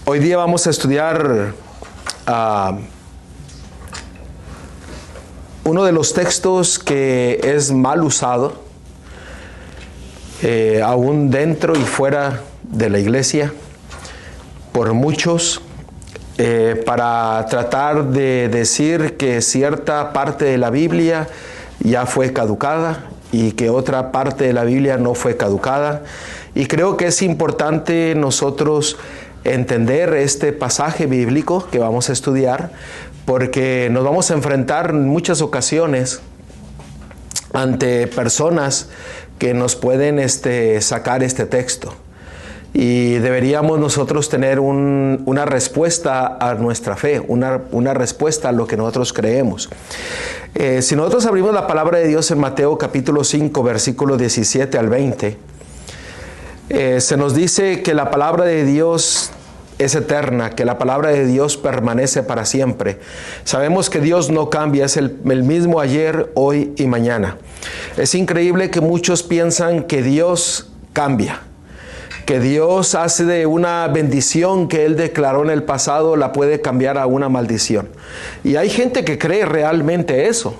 Hoy día vamos a estudiar uno de los textos que es mal usado, aún dentro y fuera de la iglesia, por muchos, para tratar de decir que cierta parte de la Biblia ya fue caducada y que otra parte de la Biblia no fue caducada. Y creo que es importante nosotros entender este pasaje bíblico que vamos a estudiar, porque nos vamos a enfrentar en muchas ocasiones ante personas que nos pueden sacar este texto. Y deberíamos nosotros tener una respuesta a nuestra fe, una respuesta a lo que nosotros creemos. Si nosotros abrimos la palabra de Dios en Mateo capítulo 5, versículo 17 al 20, se nos dice que la palabra de Dios es eterna, que la palabra de Dios permanece para siempre. Sabemos que Dios no cambia, es el mismo ayer, hoy y mañana. Es increíble que muchos piensan que Dios cambia, que Dios hace de una bendición que Él declaró en el pasado, la puede cambiar a una maldición. Y hay gente que cree realmente eso.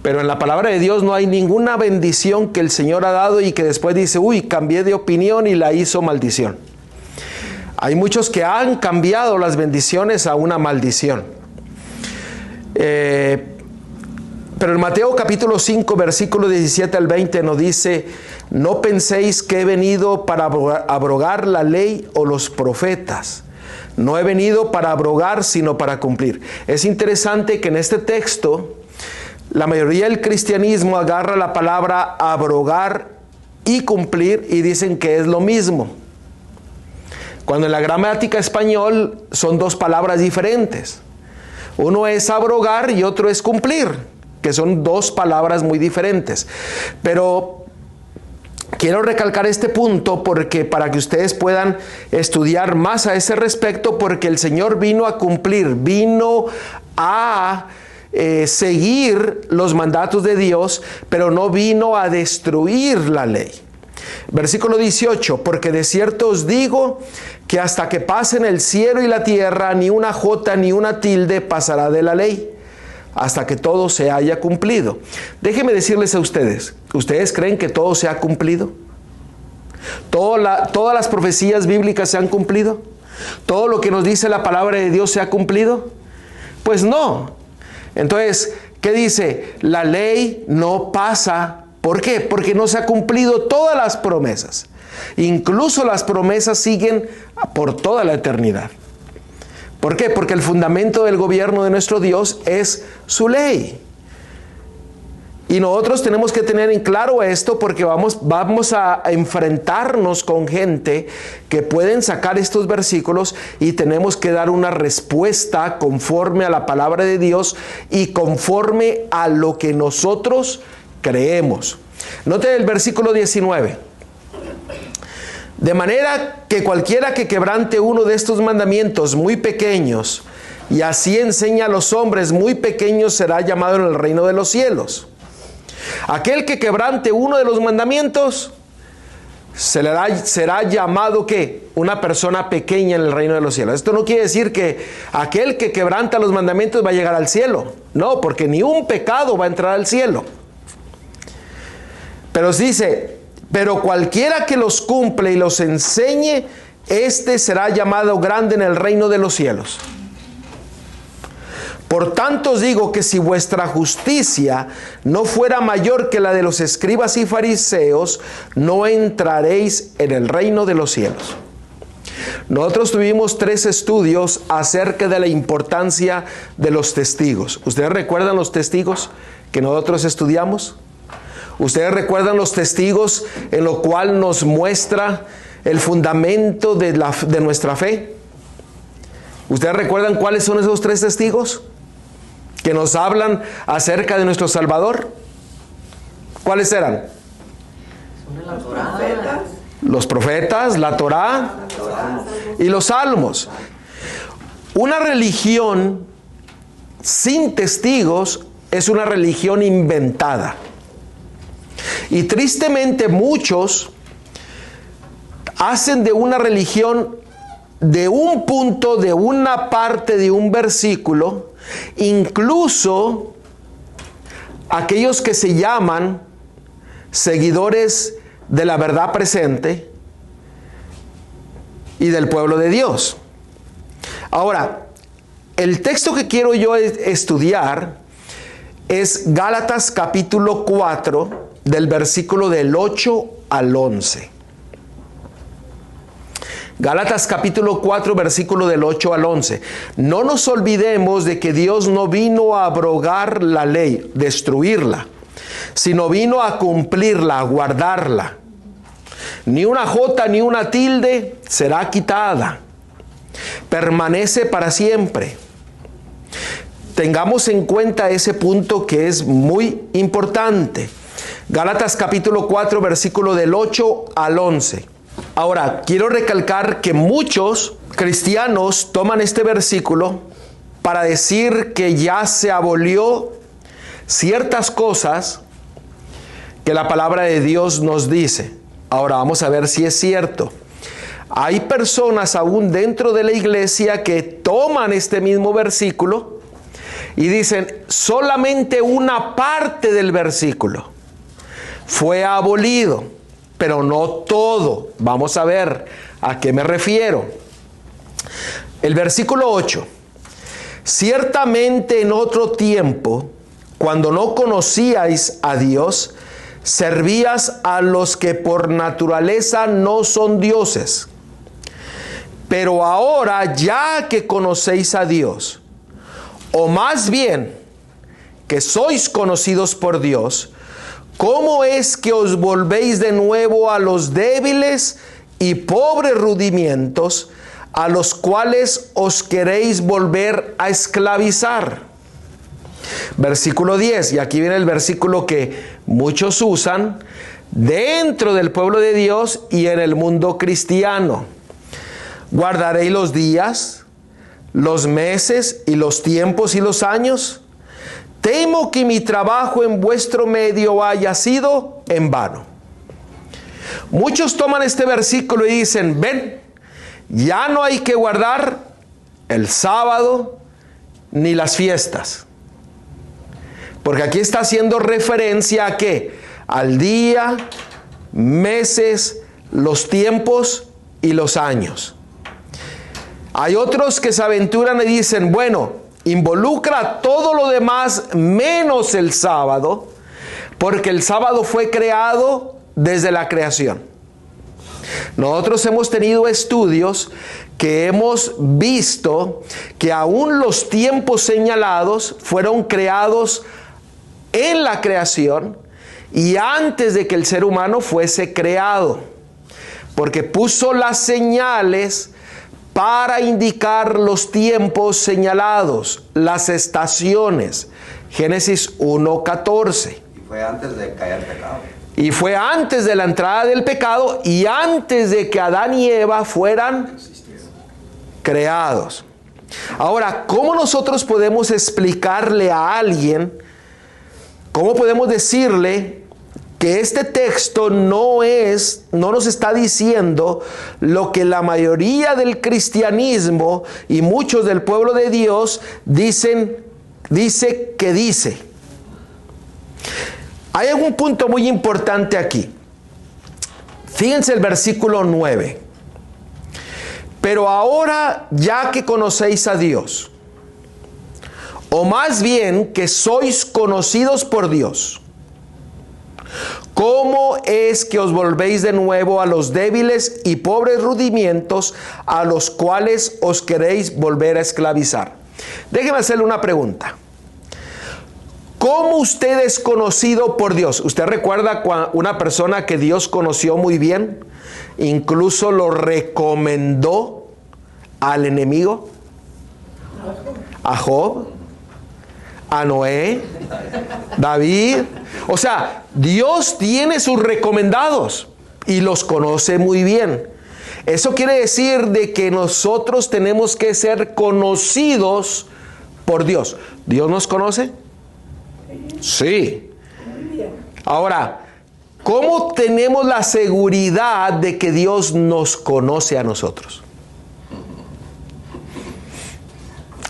Pero en la palabra de Dios no hay ninguna bendición que el Señor ha dado y que después dice, uy, cambié de opinión y la hizo maldición. Hay muchos que han cambiado las bendiciones a una maldición. Pero en Mateo capítulo 5, versículo 17 al 20 nos dice, no penséis que he venido para abrogar la ley o los profetas. No he venido para abrogar, sino para cumplir. Es interesante que en este texto, la mayoría del cristianismo agarra la palabra abrogar y cumplir y dicen que es lo mismo. Cuando en la gramática español son dos palabras diferentes. Uno es abrogar y otro es cumplir, que son dos palabras muy diferentes. Pero quiero recalcar este punto porque para que ustedes puedan estudiar más a ese respecto, porque el Señor vino a cumplir, vino a seguir los mandatos de Dios, pero no vino a destruir la ley. Versículo 18, porque de cierto os digo que hasta que pasen el cielo y la tierra, ni una jota ni una tilde pasará de la ley, hasta que todo se haya cumplido. Déjenme decirles a ustedes, ¿ustedes creen que todo se ha cumplido? ¿Todas las profecías bíblicas se han cumplido? ¿Todo lo que nos dice la palabra de Dios se ha cumplido? Pues no. Entonces, ¿qué dice? La ley no pasa. ¿Por qué? Porque no se han cumplido todas las promesas. Incluso las promesas siguen por toda la eternidad. ¿Por qué? Porque el fundamento del gobierno de nuestro Dios es su ley. Y nosotros tenemos que tener en claro esto porque vamos a enfrentarnos con gente que pueden sacar estos versículos y tenemos que dar una respuesta conforme a la palabra de Dios y conforme a lo que nosotros creemos. Note el versículo 19. De manera que cualquiera que quebrante uno de estos mandamientos muy pequeños y así enseña a los hombres muy pequeños será llamado en el reino de los cielos. Aquel que quebrante uno de los mandamientos será llamado ¿qué? Una persona pequeña en el reino de los cielos. Esto no quiere decir que aquel que quebranta los mandamientos va a llegar al cielo. No, porque ni un pecado va a entrar al cielo. Pero dice, pero cualquiera que los cumple y los enseñe, este será llamado grande en el reino de los cielos. Por tanto os digo que si vuestra justicia no fuera mayor que la de los escribas y fariseos, no entraréis en el reino de los cielos. Nosotros tuvimos 3 estudios acerca de la importancia de los testigos. ¿Ustedes recuerdan los testigos que nosotros estudiamos? ¿Ustedes recuerdan los testigos en lo cual nos muestra el fundamento de nuestra fe? ¿Ustedes recuerdan cuáles son esos 3 testigos que nos hablan acerca de nuestro Salvador? ¿Cuáles eran? Los profetas, la Torá y los salmos. Una religión sin testigos es una religión inventada. Y tristemente muchos hacen de una religión de un punto, de una parte de un versículo, incluso aquellos que se llaman seguidores de la verdad presente y del pueblo de Dios. Ahora, el texto que quiero yo estudiar es Gálatas capítulo 4, del versículo del 8 al 11. Gálatas capítulo 4, versículo del 8 al 11. No nos olvidemos de que Dios no vino a abrogar la ley, destruirla, sino vino a cumplirla, a guardarla. Ni una jota ni una tilde será quitada. Permanece para siempre. Tengamos en cuenta ese punto que es muy importante. Gálatas capítulo 4, versículo del 8 al 11. Ahora, quiero recalcar que muchos cristianos toman este versículo para decir que ya se abolió ciertas cosas que la palabra de Dios nos dice. Ahora vamos a ver si es cierto. Hay personas aún dentro de la iglesia que toman este mismo versículo y dicen solamente una parte del versículo fue abolido, pero no todo. Vamos a ver a qué me refiero. El versículo 8. Ciertamente en otro tiempo, cuando no conocíais a Dios, servías a los que por naturaleza no son dioses. Pero ahora, ya que conocéis a Dios, o más bien que sois conocidos por Dios, ¿cómo es que os volvéis de nuevo a los débiles y pobres rudimientos a los cuales os queréis volver a esclavizar? Versículo 10, y aquí viene el versículo que muchos usan dentro del pueblo de Dios y en el mundo cristiano. ¿Guardaréis los días, los meses y los tiempos y los años? Temo que mi trabajo en vuestro medio haya sido en vano. Muchos toman este versículo y dicen, ven, ya no hay que guardar el sábado ni las fiestas. Porque aquí está haciendo referencia a ¿qué? Al día, meses, los tiempos y los años. Hay otros que se aventuran y dicen, bueno, involucra todo lo demás menos el sábado, porque el sábado fue creado desde la creación. Nosotros hemos tenido estudios que hemos visto que aún los tiempos señalados fueron creados en la creación y antes de que el ser humano fuese creado, porque puso las señales para indicar los tiempos señalados, las estaciones. Génesis 1:14. Y fue antes de caer el pecado. Y fue antes de la entrada del pecado y antes de que Adán y Eva fueran creados. Ahora, ¿cómo nosotros podemos explicarle a alguien, cómo podemos decirle que este texto no nos está diciendo lo que la mayoría del cristianismo y muchos del pueblo de Dios dice? Hay un punto muy importante aquí. Fíjense el versículo 9. Pero ahora, ya que conocéis a Dios, o más bien que sois conocidos por Dios, ¿cómo es que os volvéis de nuevo a los débiles y pobres rudimientos a los cuales os queréis volver a esclavizar? Déjeme hacerle una pregunta. ¿Cómo usted es conocido por Dios? ¿Usted recuerda una persona que Dios conoció muy bien? Incluso lo recomendó al enemigo. A Job, a Noé, David. O sea, Dios tiene sus recomendados y los conoce muy bien. Eso quiere decir de que nosotros tenemos que ser conocidos por Dios. ¿Dios nos conoce? Sí. Ahora, ¿cómo tenemos la seguridad de que Dios nos conoce a nosotros?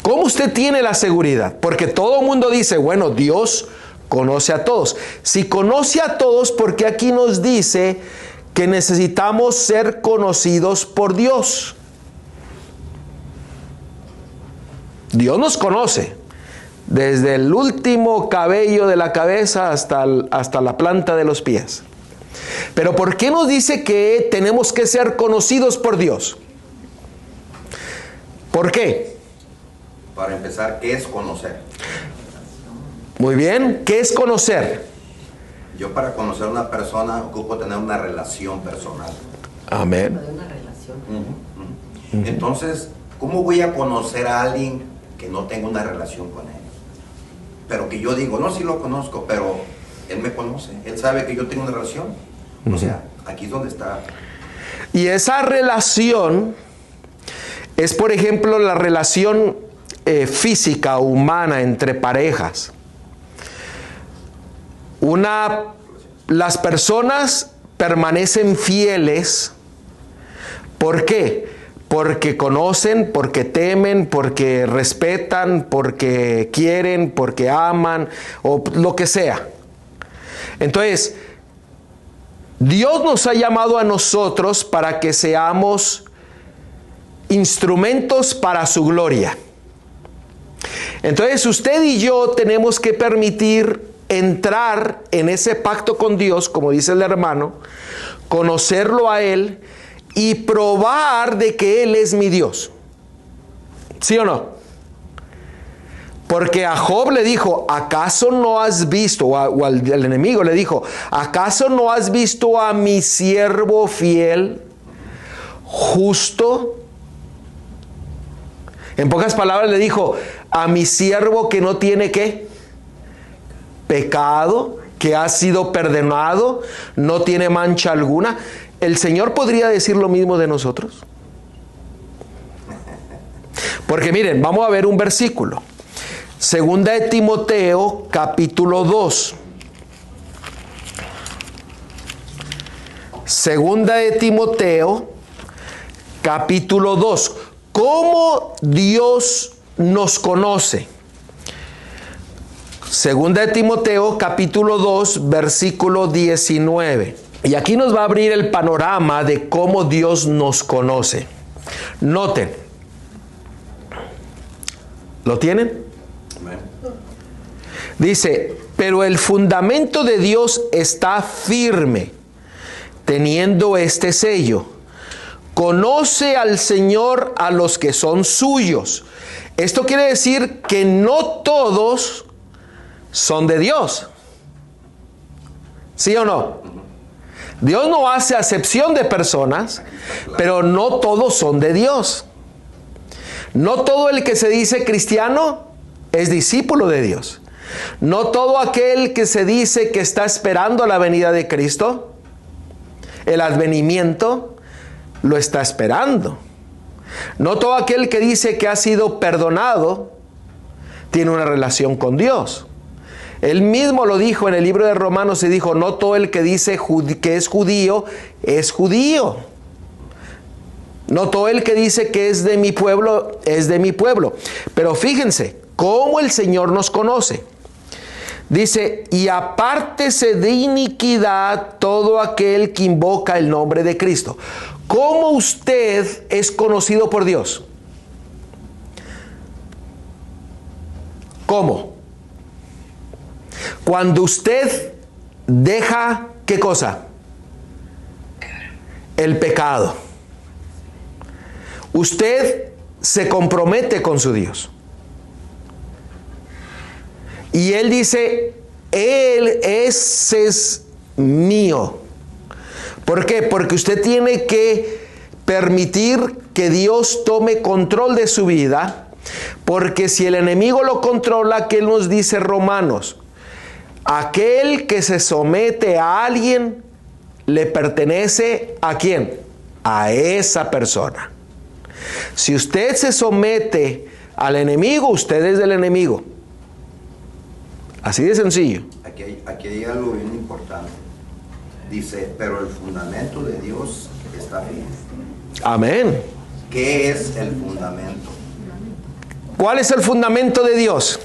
¿Cómo usted tiene la seguridad? Porque todo el mundo dice, bueno, Dios conoce a todos. Si conoce a todos, ¿por qué aquí nos dice que necesitamos ser conocidos por Dios? Dios nos conoce, desde el último cabello de la cabeza hasta la planta de los pies. Pero ¿por qué nos dice que tenemos que ser conocidos por Dios? ¿Por qué? Para empezar, ¿qué es conocer? Muy bien, ¿qué es conocer? Yo para conocer a una persona ocupo tener una relación personal. Amén. Entonces, ¿cómo voy a conocer a alguien que no tengo una relación con él? Pero que yo digo, no, sí lo conozco, pero él me conoce, él sabe que yo tengo una relación. O sea, aquí es donde está. Y esa relación es, por ejemplo, la relación física, humana, entre parejas. Las personas permanecen fieles. ¿Por qué? Porque conocen, porque temen, porque respetan, porque quieren, porque aman, o lo que sea. Entonces, Dios nos ha llamado a nosotros para que seamos instrumentos para su gloria. Entonces, usted y yo tenemos que permitir entrar en ese pacto con Dios, como dice el hermano, conocerlo a Él y probar de que Él es mi Dios. ¿Sí o no? Porque a Job le dijo, ¿acaso no has visto, o al enemigo le dijo, ¿acaso no has visto a mi siervo fiel, justo? En pocas palabras le dijo, a mi siervo que no tiene ¿qué? Pecado, que ha sido perdonado, no tiene mancha alguna. ¿El Señor podría decir lo mismo de nosotros? Porque miren, vamos a ver un versículo. Segunda de Timoteo, capítulo 2. Segunda de Timoteo, capítulo 2. ¿Cómo Dios nos conoce? Segunda de Timoteo, capítulo 2, versículo 19. Y aquí nos va a abrir el panorama de cómo Dios nos conoce. Noten. ¿Lo tienen? Dice, pero el fundamento de Dios está firme, teniendo este sello. Conoce al Señor a los que son suyos. Esto quiere decir que no todos son de Dios. ¿Sí o no? Dios no hace acepción de personas, pero no todos son de Dios. No todo el que se dice cristiano es discípulo de Dios. No todo aquel que se dice que está esperando la venida de Cristo, el advenimiento, lo está esperando. No todo aquel que dice que ha sido perdonado tiene una relación con Dios. Él mismo lo dijo en el libro de Romanos y dijo, no todo el que dice que es judío, es judío. No todo el que dice que es de mi pueblo, es de mi pueblo. Pero fíjense, cómo el Señor nos conoce. Dice, y apártese de iniquidad todo aquel que invoca el nombre de Cristo. ¿Cómo usted es conocido por Dios? ¿Cómo? Cuando usted deja, ¿qué cosa? El pecado. Usted se compromete con su Dios. Y Él dice, ese es mío. ¿Por qué? Porque usted tiene que permitir que Dios tome control de su vida. Porque si el enemigo lo controla, ¿qué nos dice Romanos? Aquel que se somete a alguien, le pertenece ¿a quién? A esa persona. Si usted se somete al enemigo, usted es del enemigo. Así de sencillo. Aquí hay algo bien importante. Dice, pero el fundamento de Dios está firme. Amén. ¿Qué es el fundamento? ¿Cuál es el fundamento de Dios?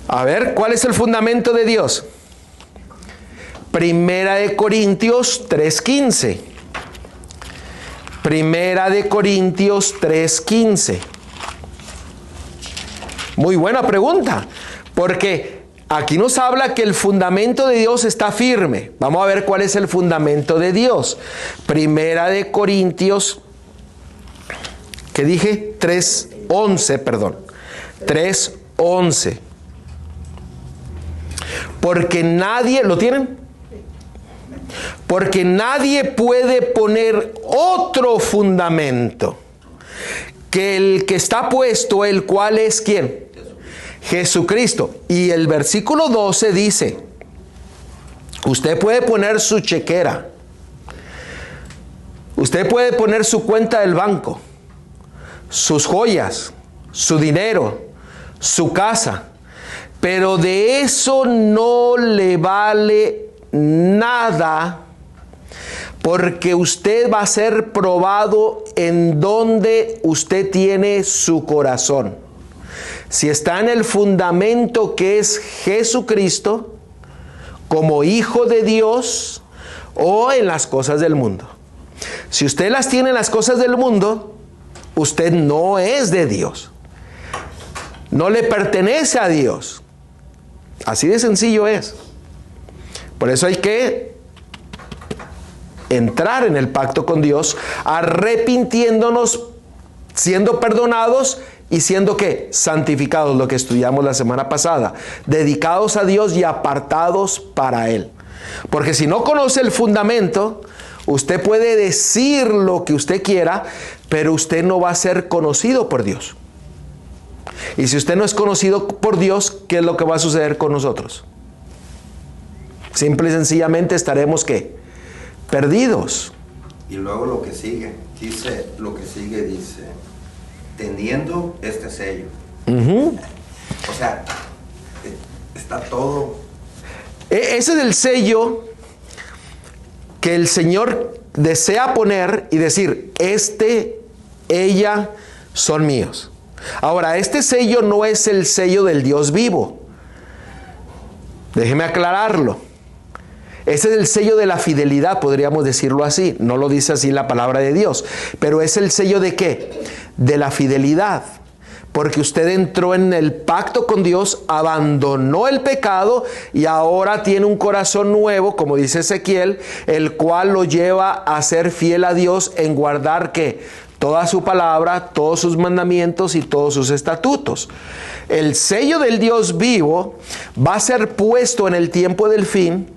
A ver, ¿cuál es el fundamento de Dios? Primera de Corintios 3:15. Primera de Corintios 3:15. Muy buena pregunta, porque aquí nos habla que el fundamento de Dios está firme. Vamos a ver cuál es el fundamento de Dios. Primera de Corintios, ¿qué dije? 3:11, perdón. 3:11. Porque nadie, ¿lo tienen? Porque nadie puede poner otro fundamento que el que está puesto, el cual es ¿quién? Jesucristo. Y el versículo 12 dice, usted puede poner su chequera, usted puede poner su cuenta del banco, sus joyas, su dinero, su casa, pero de eso no le vale nada, porque usted va a ser probado en donde usted tiene su corazón. Si está en el fundamento que es Jesucristo, como Hijo de Dios, o en las cosas del mundo. Si usted las tiene en las cosas del mundo, usted no es de Dios. No le pertenece a Dios. Así de sencillo es. Por eso hay que entrar en el pacto con Dios, arrepintiéndonos, siendo perdonados y siendo ¿qué? Santificados, lo que estudiamos la semana pasada, dedicados a Dios y apartados para Él. Porque si no conoce el fundamento, usted puede decir lo que usted quiera, pero usted no va a ser conocido por Dios. Y si usted no es conocido por Dios, ¿qué es lo que va a suceder con nosotros? Simple y sencillamente estaremos ¿qué? Perdidos. Y luego lo que sigue dice, teniendo este sello. O sea, está todo. Ese es el sello que el Señor desea poner y decir, ella son míos. Ahora, este sello no es el sello del Dios vivo. Déjeme aclararlo. Ese es el sello de la fidelidad, podríamos decirlo así. No lo dice así la palabra de Dios. Pero es el sello de ¿qué? De la fidelidad. Porque usted entró en el pacto con Dios, abandonó el pecado y ahora tiene un corazón nuevo, como dice Ezequiel, el cual lo lleva a ser fiel a Dios en guardar ¿qué? Toda su palabra, todos sus mandamientos y todos sus estatutos. El sello del Dios vivo va a ser puesto en el tiempo del fin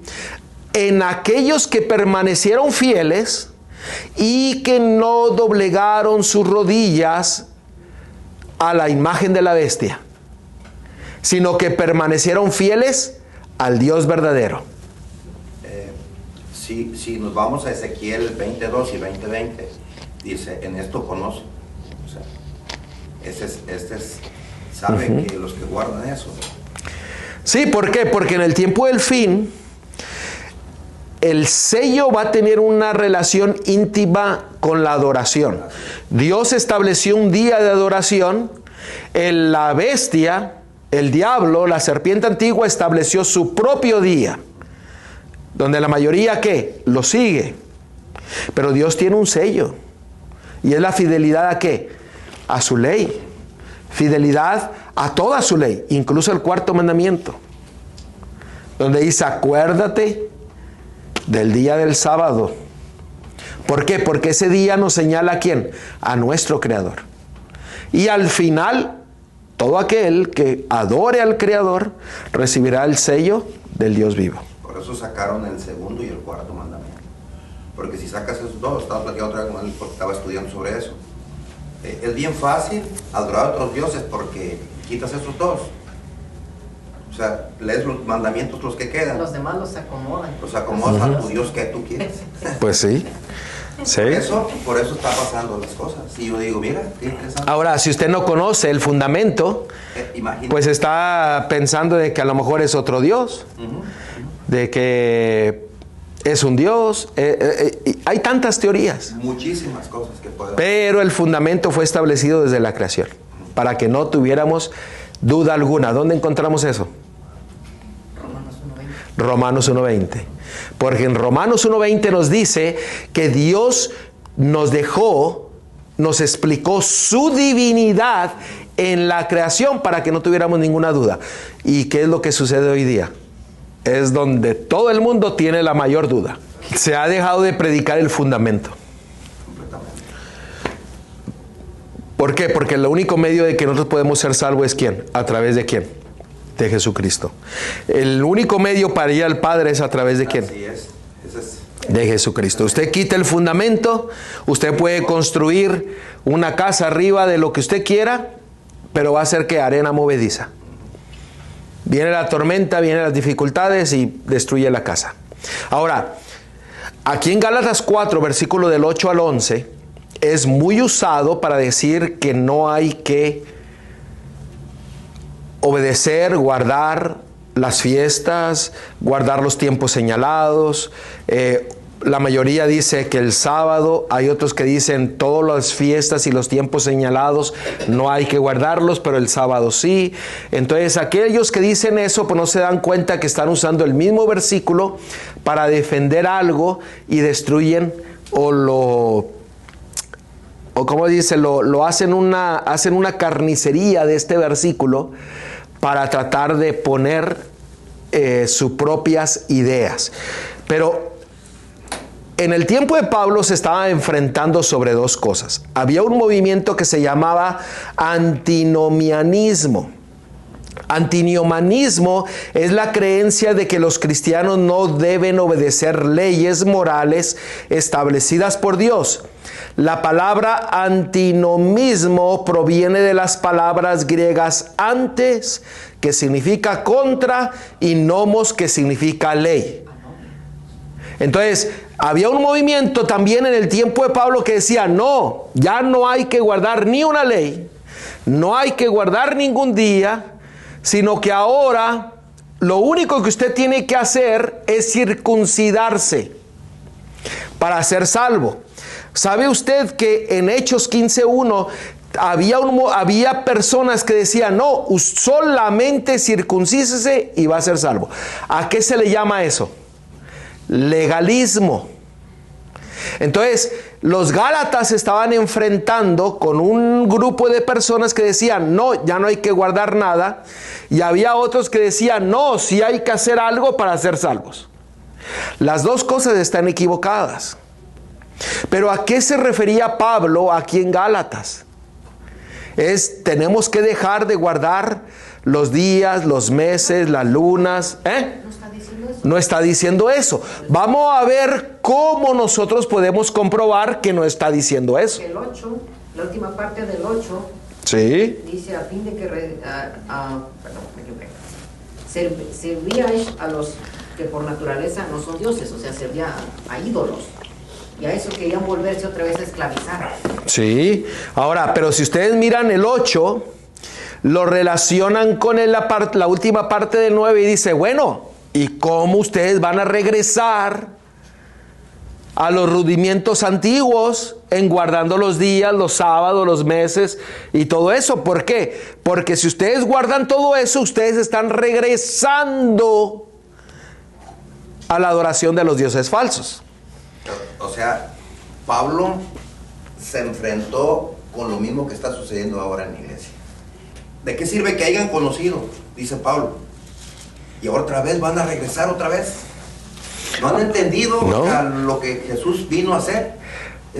en aquellos que permanecieron fieles y que no doblegaron sus rodillas a la imagen de la bestia, sino que permanecieron fieles al Dios verdadero. Si nos vamos a Ezequiel 22 y 20:20, dice, en esto conozco. O sea, sabe que los que guardan eso. Sí, ¿por qué? Porque en el tiempo del fin, el sello va a tener una relación íntima con la adoración. Dios estableció un día de adoración. La bestia, el diablo, la serpiente antigua estableció su propio día, donde la mayoría ¿qué? Lo sigue. Pero Dios tiene un sello. Y es la fidelidad ¿a qué? A su ley. Fidelidad a toda su ley, incluso el cuarto mandamiento, donde dice, acuérdate del día del sábado. ¿Por qué? Porque ese día nos señala ¿a quién? A nuestro Creador. Y al final, todo aquel que adore al Creador recibirá el sello del Dios vivo. Por eso sacaron el segundo y el cuarto mandamiento. Porque si sacas esos dos, estaba platicando otra vez con él porque estaba estudiando sobre eso. Es bien fácil adorar a otros dioses porque quitas esos dos. O sea, lees los mandamientos, los que quedan. Los demás los acomodan. Los acomodas a tu Dios que tú quieres. Pues sí. Sí. Por eso está pasando las cosas. Y yo digo, mira, qué interesante. Ahora, si usted no conoce el fundamento, pues está pensando de que a lo mejor es otro Dios. De que es un Dios. Hay tantas teorías. Muchísimas cosas que podemos. Pero el fundamento fue establecido desde la creación, para que no tuviéramos duda alguna. ¿Dónde encontramos eso? Romanos 1:20. Porque en Romanos 1:20 nos dice que Dios nos explicó su divinidad en la creación para que no tuviéramos ninguna duda. ¿Y qué es lo que sucede hoy día? Es donde todo el mundo tiene la mayor duda. Se ha dejado de predicar el fundamento. ¿Por qué? Porque el único medio de que nosotros podemos ser salvos es ¿quién? ¿A través de quién? De Jesucristo. El único medio para ir al Padre es a través de ¿quién? Así es. De Jesucristo. Usted quita el fundamento, usted puede construir una casa arriba de lo que usted quiera, pero va a ser que arena movediza. Viene la tormenta, vienen las dificultades y destruye la casa. Ahora, aquí en Gálatas 4, versículo del 8 al 11, es muy usado para decir que no hay que obedecer, guardar las fiestas, guardar los tiempos señalados. La mayoría dice que el sábado, hay otros que dicen todas las fiestas y los tiempos señalados no hay que guardarlos, pero el sábado sí. Entonces aquellos que dicen eso pues no se dan cuenta que están usando el mismo versículo para defender algo y destruyen o como dice, lo hacen una carnicería de este versículo para tratar de poner sus propias ideas. Pero en el tiempo de Pablo se estaba enfrentando sobre dos cosas. Había un movimiento que se llamaba antinomianismo. Antinomianismo es la creencia de que los cristianos no deben obedecer leyes morales establecidas por Dios. La palabra antinomismo proviene de las palabras griegas antes, que significa contra, y nomos, que significa ley. Entonces, había un movimiento también en el tiempo de Pablo que decía, no, ya no hay que guardar ni una ley, no hay que guardar ningún día, sino que ahora lo único que usted tiene que hacer es circuncidarse para ser salvo. ¿Sabe usted que en Hechos 15:1 había personas que decían, no, solamente circuncísese y va a ser salvo? ¿A qué se le llama eso? Legalismo. Entonces, los Gálatas se estaban enfrentando con un grupo de personas que decían, no, ya no hay que guardar nada. Y había otros que decían, no, sí hay que hacer algo para ser salvos. Las dos cosas están equivocadas. Pero ¿a qué se refería Pablo aquí en Gálatas? Tenemos que dejar de guardar los días, los meses, las lunas. No está diciendo eso. Vamos a ver cómo nosotros podemos comprobar que no está diciendo eso. El 8, la última parte del 8, sí, dice a fin de que servíais a los que por naturaleza no son dioses, o sea, servía a ídolos. Y a eso querían volverse otra vez a esclavizar. Sí. Ahora, pero si ustedes miran el 8, lo relacionan con la última parte del 9 y dice, bueno, ¿y cómo ustedes van a regresar a los rudimentos antiguos en guardando los días, los sábados, los meses y todo eso? ¿Por qué? Porque si ustedes guardan todo eso, ustedes están regresando a la adoración de los dioses falsos. O sea, Pablo se enfrentó con lo mismo que está sucediendo ahora en la iglesia. ¿De qué sirve que hayan conocido? Dice Pablo. Y ahora otra vez van a regresar otra vez. ¿No han entendido lo que Jesús vino a hacer?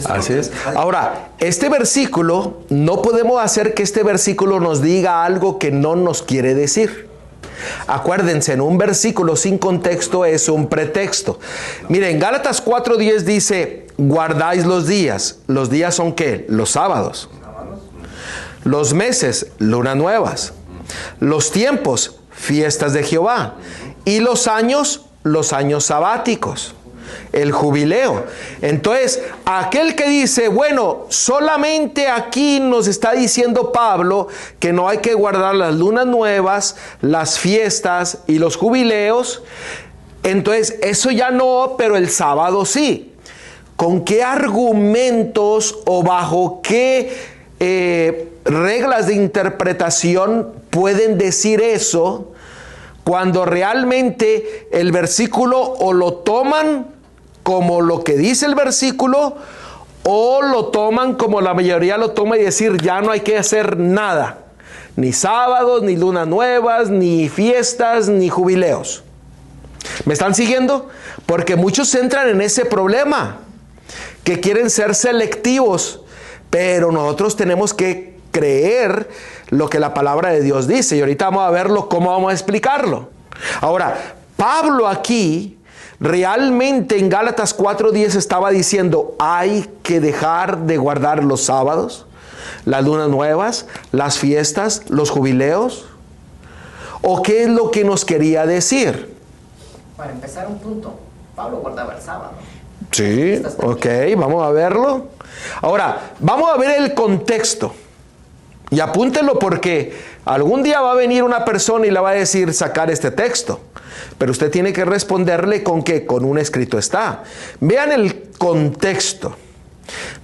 Así es. Ahora, este versículo, no podemos hacer que este versículo nos diga algo que no nos quiere decir. Acuérdense, en un versículo sin contexto es un pretexto. Miren, Gálatas 4:10 dice, guardáis los días. ¿Los días son qué? Los sábados. Los meses, lunas nuevas. Los tiempos, fiestas de Jehová. Y los años sabáticos. El jubileo. Entonces, aquel que dice, bueno, solamente aquí nos está diciendo Pablo que no hay que guardar las lunas nuevas, las fiestas y los jubileos, Entonces, eso ya no, pero el sábado sí. ¿Con qué argumentos o bajo qué reglas de interpretación pueden decir eso cuando realmente el versículo o lo toman como lo que dice el versículo o lo toman como la mayoría lo toma y decir ya no hay que hacer nada? Ni sábados, ni lunas nuevas, ni fiestas, ni jubileos. ¿Me están siguiendo? Porque muchos entran en ese problema, que quieren ser selectivos, pero nosotros tenemos que creer lo que la palabra de Dios dice, y ahorita vamos a verlo, cómo vamos a explicarlo. Ahora, Pablo aquí, realmente en Gálatas 4:10 estaba diciendo, hay que dejar de guardar los sábados, las lunas nuevas, las fiestas, los jubileos, ¿o qué es lo que nos quería decir? Para empezar un punto, Pablo guardaba el sábado. Sí, ok, vamos a verlo. Ahora, vamos a ver el contexto. Y apúntenlo porque algún día va a venir una persona y le va a decir sacar este texto. Pero usted tiene que responderle con qué, con un escrito está. Vean el contexto.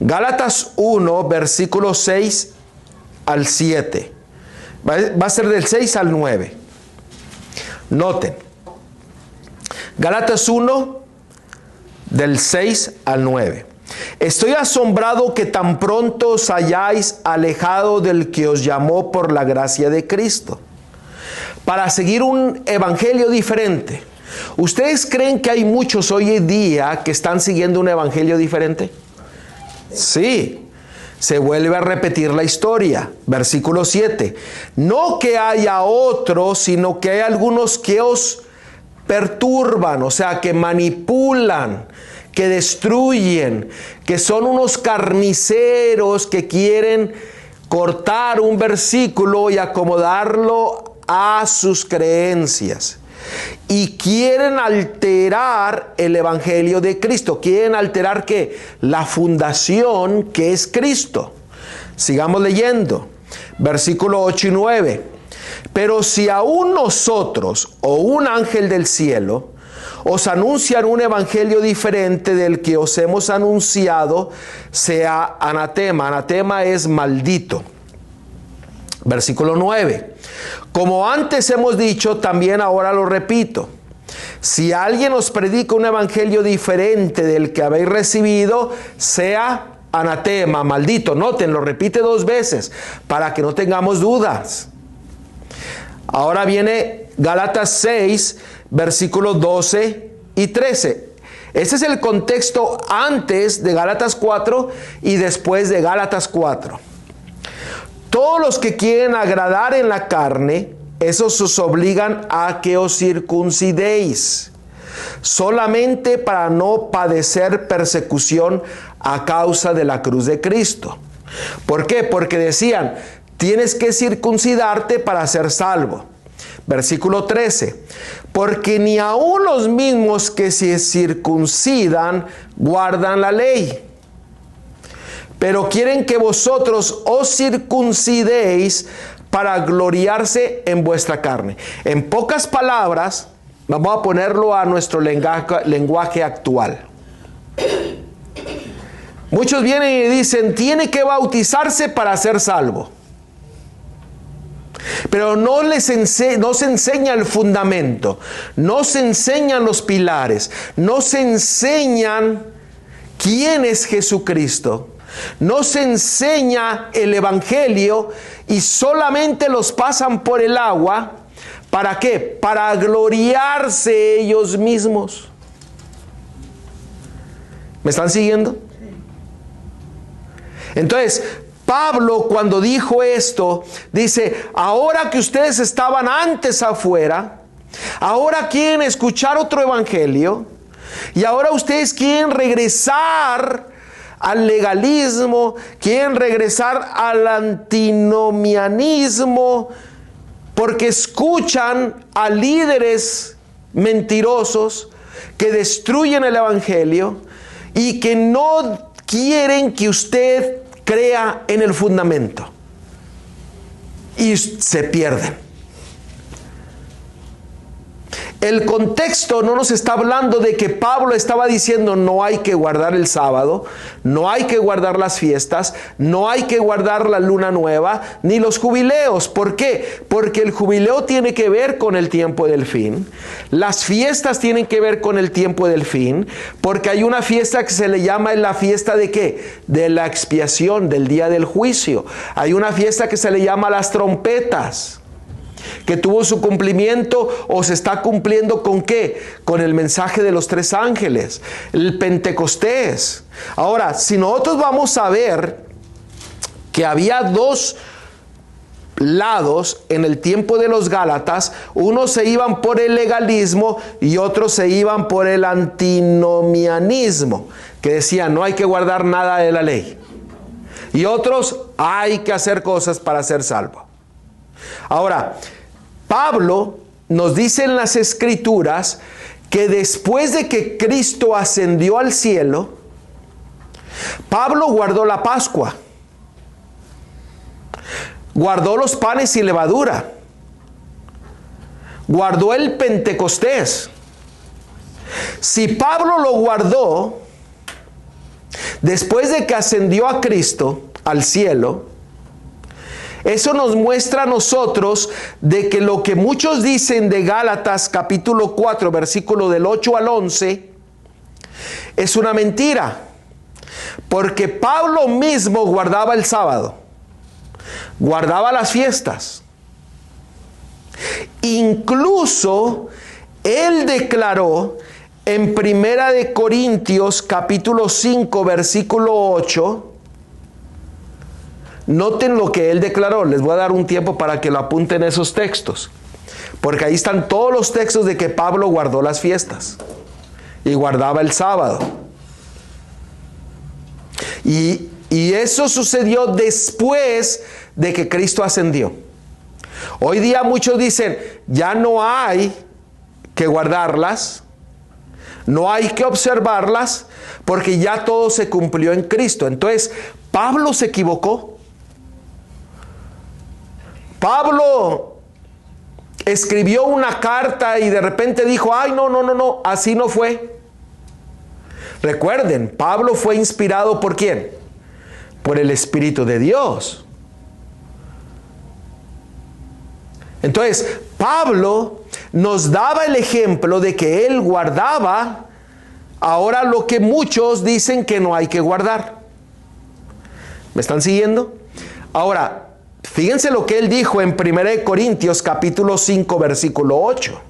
Gálatas 1, versículos 6 al 7. Va a ser del 6 al 9. Noten. Gálatas 1, del 6 al 9. Estoy asombrado que tan pronto os hayáis alejado del que os llamó por la gracia de Cristo, para seguir un evangelio diferente. ¿Ustedes creen que hay muchos hoy en día que están siguiendo un evangelio diferente? Sí. Se vuelve a repetir la historia. Versículo 7. No que haya otros, sino que hay algunos que os perturban, o sea, que manipulan, que destruyen, que son unos carniceros que quieren cortar un versículo y acomodarlo a sus creencias. Y quieren alterar el evangelio de Cristo. Quieren alterar ¿qué? La fundación que es Cristo. Sigamos leyendo. Versículo 8 y 9. Pero si aún nosotros o un ángel del cielo os anuncian un evangelio diferente del que os hemos anunciado, sea anatema. Anatema es maldito. Versículo 9. Como antes hemos dicho, también ahora lo repito. Si alguien os predica un evangelio diferente del que habéis recibido, sea anatema, maldito. Noten, lo repite 2 veces para que no tengamos dudas. Ahora viene Gálatas 6, versículos 12 y 13. Ese es el contexto antes de Gálatas 4 y después de Gálatas 4. Todos los que quieren agradar en la carne, esos os obligan a que os circuncidéis, solamente para no padecer persecución a causa de la cruz de Cristo. ¿Por qué? Porque decían, tienes que circuncidarte para ser salvo. Versículo 13. Porque ni aun los mismos que se circuncidan guardan la ley, pero quieren que vosotros os circuncidéis para gloriarse en vuestra carne. En pocas palabras, vamos a ponerlo a nuestro lenguaje actual. Muchos vienen y dicen, tiene que bautizarse para ser salvo. Pero no se enseña el fundamento, no se enseñan los pilares, no se enseñan quién es Jesucristo, no se enseña el evangelio y solamente los pasan por el agua. ¿Para qué? Para gloriarse ellos mismos. ¿Me están siguiendo? Entonces, Pablo, cuando dijo esto, dice, ahora que ustedes estaban antes afuera, ahora quieren escuchar otro evangelio, y ahora ustedes quieren regresar al legalismo, quieren regresar al antinomianismo, porque escuchan a líderes mentirosos que destruyen el evangelio y que no quieren que usted crea en el fundamento, y se pierden. El contexto no nos está hablando de que Pablo estaba diciendo no hay que guardar el sábado, no hay que guardar las fiestas, no hay que guardar la luna nueva, ni los jubileos. ¿Por qué? Porque el jubileo tiene que ver con el tiempo del fin. Las fiestas tienen que ver con el tiempo del fin, porque hay una fiesta que se le llama la fiesta de ¿qué? De la expiación, del día del juicio. Hay una fiesta que se le llama las trompetas, que tuvo su cumplimiento o se está cumpliendo ¿con qué? Con el mensaje de los 3 ángeles, el Pentecostés. Ahora, si nosotros vamos a ver que había 2 lados en el tiempo de los Gálatas, unos se iban por el legalismo y otros se iban por el antinomianismo, que decían no hay que guardar nada de la ley, y otros hay que hacer cosas para ser salvo. Ahora, Pablo nos dice en las Escrituras que después de que Cristo ascendió al cielo, Pablo guardó la Pascua, guardó los panes sin levadura, guardó el Pentecostés. Si Pablo lo guardó después de que ascendió a Cristo al cielo, eso nos muestra a nosotros de que lo que muchos dicen de Gálatas capítulo 4, versículo del 8 al 11, es una mentira. Porque Pablo mismo guardaba el sábado, guardaba las fiestas. Incluso él declaró en Primera de Corintios capítulo 5, versículo 8, noten lo que él declaró. Les voy a dar un tiempo para que lo apunten esos textos, porque ahí están todos los textos de que Pablo guardó las fiestas y guardaba el sábado. Y eso sucedió después de que Cristo ascendió. Hoy día muchos dicen, ya no hay que guardarlas, no hay que observarlas, porque ya todo se cumplió en Cristo. Entonces, ¿Pablo se equivocó? Pablo escribió una carta y de repente dijo, ay, no, así no fue. Recuerden, Pablo fue inspirado ¿por quién? Por el Espíritu de Dios. Entonces, Pablo nos daba el ejemplo de que él guardaba ahora lo que muchos dicen que no hay que guardar. ¿Me están siguiendo? Ahora, fíjense lo que él dijo en 1 Corintios capítulo 5, versículo 8.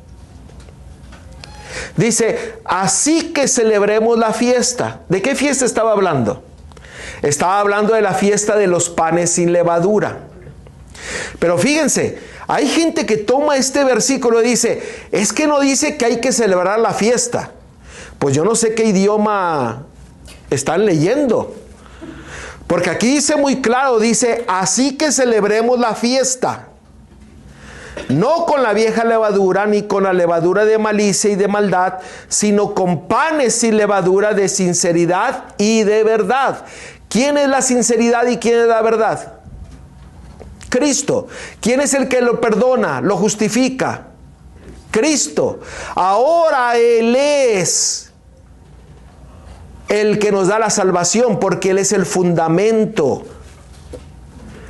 Dice, así que celebremos la fiesta. ¿De qué fiesta estaba hablando? Estaba hablando de la fiesta de los panes sin levadura. Pero fíjense, hay gente que toma este versículo y dice, es que no dice que hay que celebrar la fiesta. Pues yo no sé qué idioma están leyendo. Porque aquí dice muy claro, dice, así que celebremos la fiesta. No con la vieja levadura, ni con la levadura de malicia y de maldad, sino con panes sin levadura de sinceridad y de verdad. ¿Quién es la sinceridad y quién es la verdad? Cristo. ¿Quién es el que lo perdona, lo justifica? Cristo. Ahora Él es el que nos da la salvación, porque Él es el fundamento.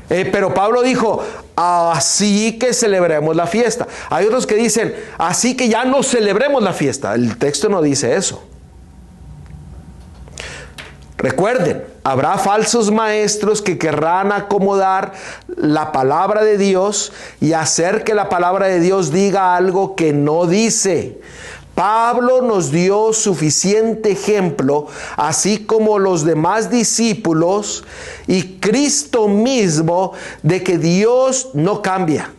Pero Pablo dijo, así que celebremos la fiesta. Hay otros que dicen, así que ya no celebremos la fiesta. El texto no dice eso. Recuerden, habrá falsos maestros que querrán acomodar la palabra de Dios y hacer que la palabra de Dios diga algo que no dice. Pablo nos dio suficiente ejemplo, así como los demás discípulos y Cristo mismo, de que Dios no cambia.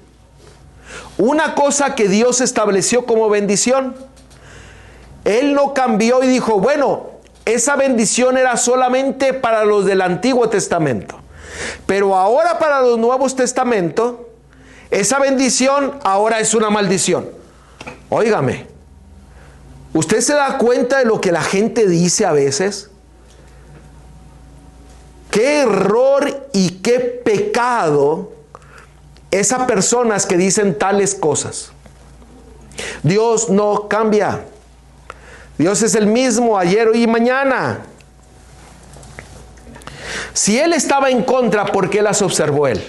Una cosa que Dios estableció como bendición, Él no cambió y dijo, bueno, esa bendición era solamente para los del Antiguo Testamento. Pero ahora para los Nuevos Testamentos, esa bendición ahora es una maldición. Óigame. ¿Usted se da cuenta de lo que la gente dice a veces? Qué error y qué pecado esas personas que dicen tales cosas. Dios no cambia. Dios es el mismo ayer, hoy y mañana. Si Él estaba en contra, ¿por qué las observó Él?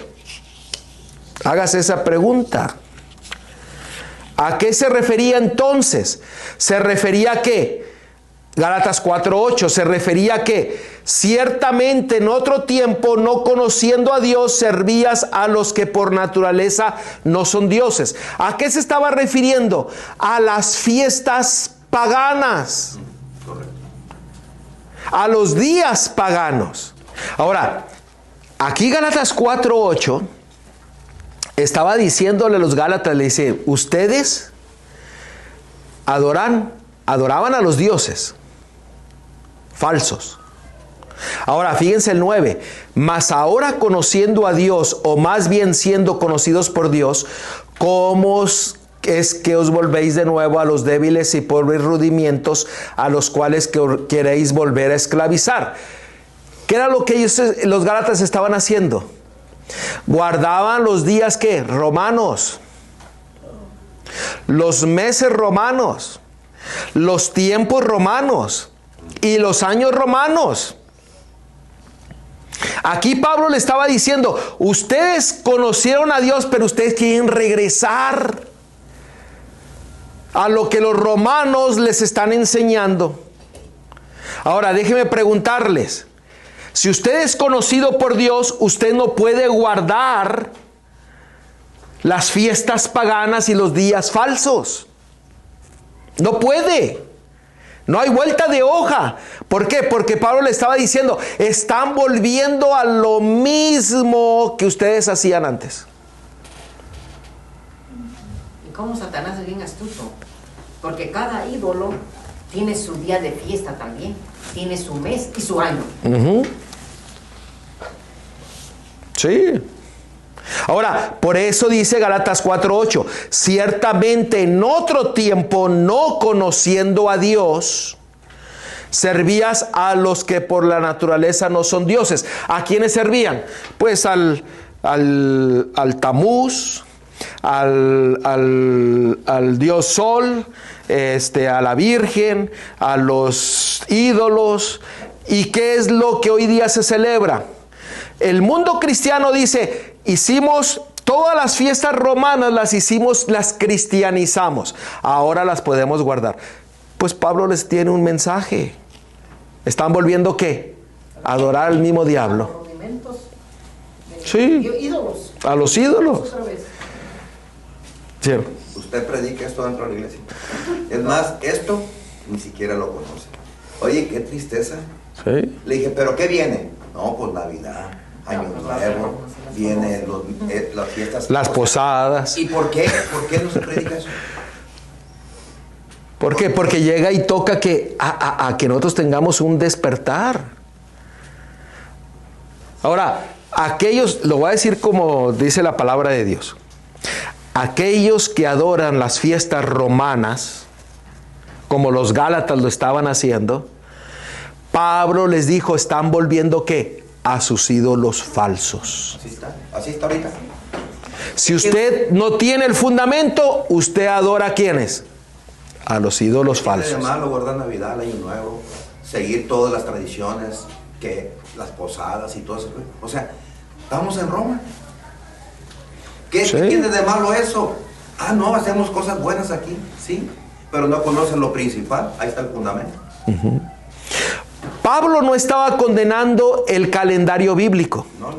Hágase esa pregunta. ¿A qué se refería entonces? ¿Se refería a qué? Gálatas 4:8, se refería a que ciertamente en otro tiempo, no conociendo a Dios, servías a los que por naturaleza no son dioses. ¿A qué se estaba refiriendo? A las fiestas paganas. A los días paganos. Ahora, aquí Gálatas 4:8 estaba diciéndole a los Gálatas, le dice, ustedes adoraban a los dioses falsos. Ahora, fíjense el 9. Mas ahora conociendo a Dios, o más bien siendo conocidos por Dios, ¿cómo es que os volvéis de nuevo a los débiles y pobres rudimientos a los cuales queréis volver a esclavizar? ¿Qué era lo que los Gálatas estaban haciendo? Guardaban los días, ¿qué? Romanos. Los meses romanos. Los tiempos romanos. Y los años romanos. Aquí Pablo le estaba diciendo, ustedes conocieron a Dios, pero ustedes quieren regresar a lo que los romanos les están enseñando. Ahora, déjenme preguntarles, si usted es conocido por Dios, usted no puede guardar las fiestas paganas y los días falsos. No puede. No hay vuelta de hoja. ¿Por qué? Porque Pablo le estaba diciendo, están volviendo a lo mismo que ustedes hacían antes. Y como Satanás es bien astuto, porque cada ídolo tiene su día de fiesta también, tiene su mes y su año. Sí. Ahora, por eso dice Gálatas 4:8, ciertamente en otro tiempo, no conociendo a Dios, servías a los que por la naturaleza no son dioses. ¿A quiénes servían? Pues al Tamuz, al dios Sol, a la Virgen, a los ídolos. ¿Y qué es lo que hoy día se celebra? El mundo cristiano dice, hicimos todas las fiestas romanas, las cristianizamos. Ahora las podemos guardar. Pues Pablo les tiene un mensaje. ¿Están volviendo qué? A adorar al mismo diablo. Sí. Ídolos. A los ídolos. Sí. Usted predica esto dentro de la iglesia. Es más, esto ni siquiera lo conoce. Oye, qué tristeza. Sí. Le dije, ¿pero qué viene? No, pues Navidad, Año Nuevo, viene las fiestas. Las posadas. ¿Y por qué? ¿Por qué no se predica eso? ¿Por qué? Porque llega y toca que nosotros tengamos un despertar. Ahora, aquellos, lo voy a decir como dice la palabra de Dios. Aquellos que adoran las fiestas romanas, como los Gálatas lo estaban haciendo, Pablo les dijo, están volviendo ¿qué? A sus ídolos falsos. Así está ahorita. Si usted no tiene el fundamento, usted adora ¿a quiénes? A los ídolos falsos. Es malo guardar Navidad, el Año Nuevo, seguir todas las tradiciones, que las posadas y todo eso. O sea, estamos en Roma. ¿Qué tiene de malo eso? Ah, no, hacemos cosas buenas aquí, sí, pero no conocen lo principal. Ahí está el fundamento. Pablo no estaba condenando el calendario bíblico. No.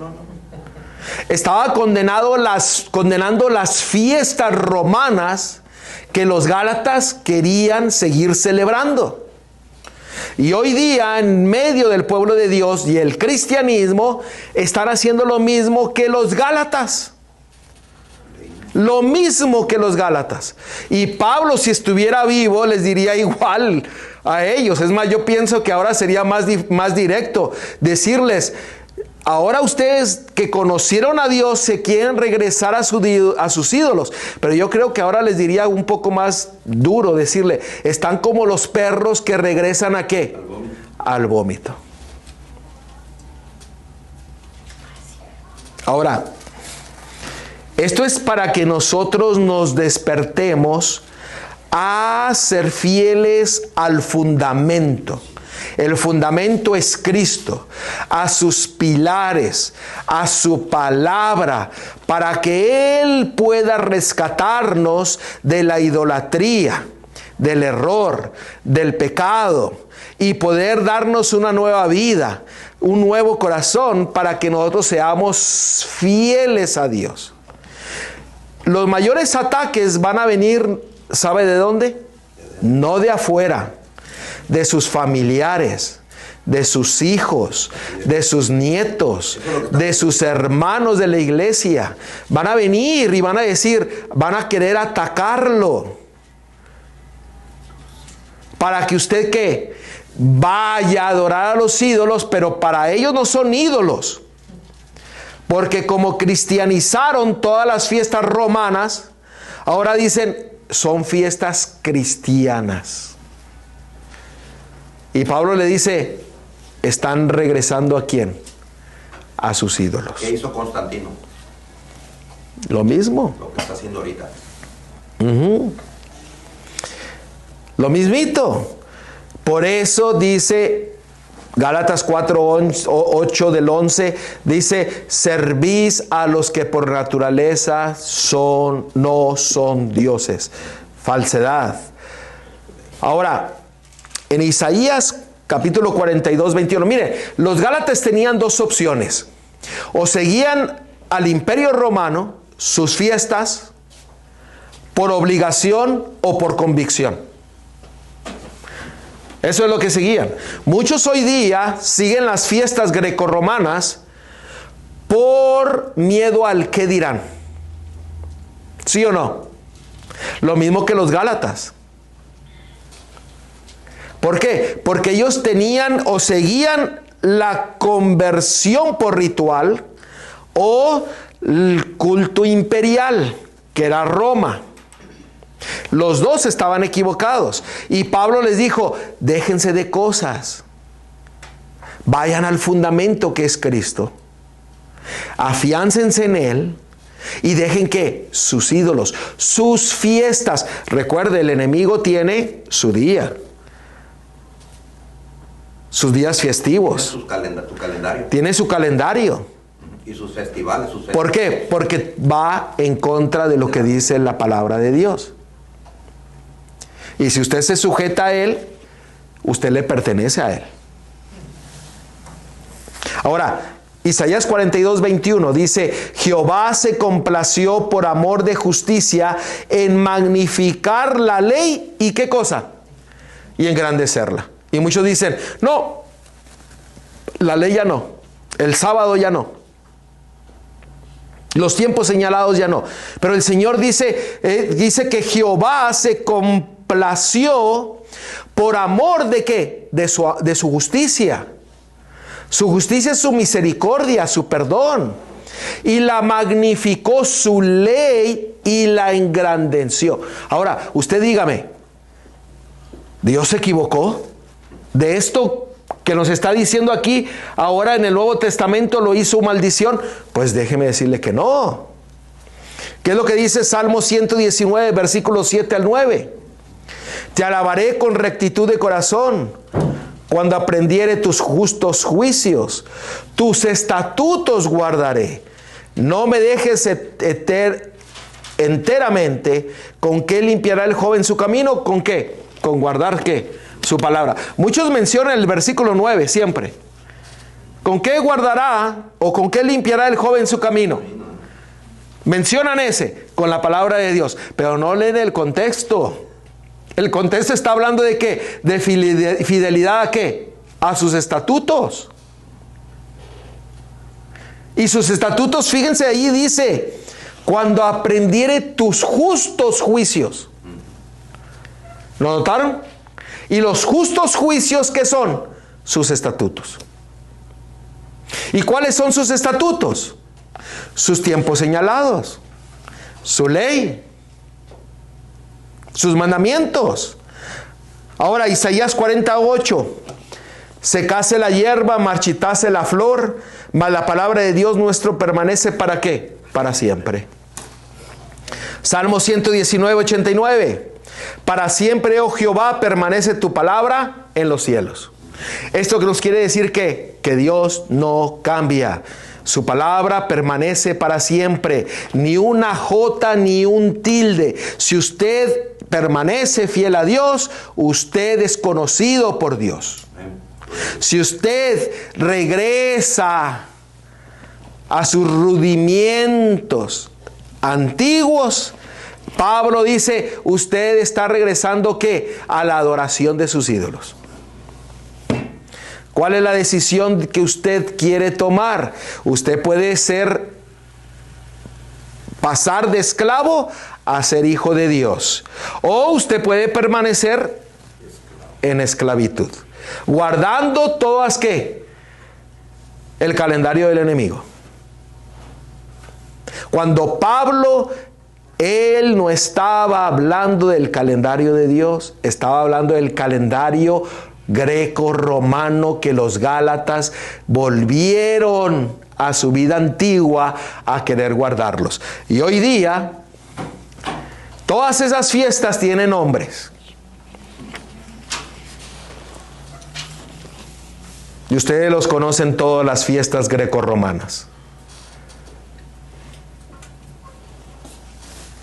Estaba condenando las fiestas romanas que los Gálatas querían seguir celebrando. Y hoy día, en medio del pueblo de Dios y el cristianismo, están haciendo lo mismo que los Gálatas. Lo mismo que los Gálatas. Y Pablo, si estuviera vivo, les diría igual a ellos. Es más, yo pienso que ahora sería más directo decirles, ahora ustedes que conocieron a Dios se quieren regresar a sus ídolos. Pero yo creo que ahora les diría un poco más duro decirle, están como los perros que regresan ¿a qué? Al vómito. Ahora, esto es para que nosotros nos despertemos a ser fieles al fundamento. El fundamento es Cristo, a sus pilares, a su palabra, para que Él pueda rescatarnos de la idolatría, del error, del pecado, y poder darnos una nueva vida, un nuevo corazón, para que nosotros seamos fieles a Dios. Los mayores ataques van a venir, ¿sabe de dónde? No de afuera, de sus familiares, de sus hijos, de sus nietos, de sus hermanos de la iglesia. Van a venir y van a decir, van a querer atacarlo. Para que usted, ¿qué? Vaya a adorar a los ídolos, pero para ellos no son ídolos. Porque como cristianizaron todas las fiestas romanas, ahora dicen, son fiestas cristianas. Y Pablo le dice, están regresando ¿a quién? A sus ídolos. ¿Qué hizo Constantino? Lo mismo. Lo que está haciendo ahorita. Lo mismito. Por eso dice Gálatas 4:8 del 11, dice, servís a los que por naturaleza no son dioses. Falsedad. Ahora, en Isaías capítulo 42, 21, mire, los gálatas tenían dos opciones. O seguían al imperio romano, sus fiestas, por obligación o por convicción. Eso es lo que seguían. Muchos hoy día siguen las fiestas grecorromanas por miedo al qué dirán. ¿Sí o no? Lo mismo que los gálatas. ¿Por qué? Porque ellos tenían o seguían la conversión por ritual o el culto imperial, que era Roma. Los dos estaban equivocados. Y Pablo les dijo, déjense de cosas. Vayan al fundamento que es Cristo. Afiáncense en Él. Y dejen que sus ídolos, sus fiestas. Recuerde, el enemigo tiene su día. Sus días festivos. Tiene tu calendario. Tiene su calendario. Y sus festivales. ¿Por qué? Porque va en contra de lo que dice la palabra de Dios. Y si usted se sujeta a Él, usted le pertenece a Él. Ahora, Isaías 42, 21 dice, Jehová se complació por amor de justicia en magnificar la ley y ¿qué cosa? Y engrandecerla. Y muchos dicen, no, la ley ya no, el sábado ya no, los tiempos señalados ya no. Pero el Señor dice que Jehová se complació por amor de ¿qué? De su justicia. Su justicia es su misericordia, su perdón. Y la magnificó su ley y la engrandeció. Ahora, usted dígame, ¿Dios se equivocó? De esto que nos está diciendo aquí, ahora en el Nuevo Testamento lo hizo maldición. Pues déjeme decirle que no. ¿Qué es lo que dice Salmo 119, versículos 7 al 9? Te alabaré con rectitud de corazón, cuando aprendiere tus justos juicios. Tus estatutos guardaré. No me dejes enteramente. ¿Con qué limpiará el joven su camino? ¿Con qué? Con guardar ¿qué? Su palabra. Muchos mencionan el versículo 9 siempre. ¿Con qué guardará o con qué limpiará el joven su camino? Mencionan ese, con la palabra de Dios, pero no leen el contexto. El contexto está hablando de ¿qué? De fidelidad ¿a qué? A sus estatutos. Y sus estatutos, fíjense ahí dice, cuando aprendiere tus justos juicios. ¿Lo notaron? Y los justos juicios, ¿qué son? Sus estatutos. ¿Y cuáles son sus estatutos? Sus tiempos señalados, su ley, sus mandamientos. Ahora, Isaías 48. Secase la hierba, marchitase la flor, mas la palabra de Dios nuestro permanece ¿para qué? Para siempre. Salmo 119, 89. Para siempre, oh Jehová, permanece tu palabra en los cielos. Esto que nos quiere decir que Dios no cambia. Su palabra permanece para siempre. Ni una jota ni un tilde. Si usted permanece fiel a Dios, usted es conocido por Dios. Si usted regresa a sus rudimientos antiguos, Pablo dice, usted está regresando ¿qué? A la adoración de sus ídolos. ¿Cuál es la decisión que usted quiere tomar? Usted puede pasar de esclavo a ser hijo de Dios. O usted puede permanecer en esclavitud, guardando todas ¿qué? El calendario del enemigo. Cuando Pablo, él no estaba hablando del calendario de Dios, estaba hablando del calendario greco-romano que los gálatas volvieron a su vida antigua a querer guardarlos. Y hoy día, todas esas fiestas tienen nombres. Y ustedes los conocen, todas las fiestas greco-romanas.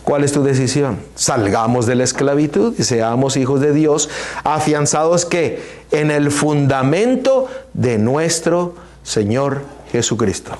¿Cuál es tu decisión? Salgamos de la esclavitud y seamos hijos de Dios, afianzados ¿qué? En el fundamento de nuestro Señor Jesucristo.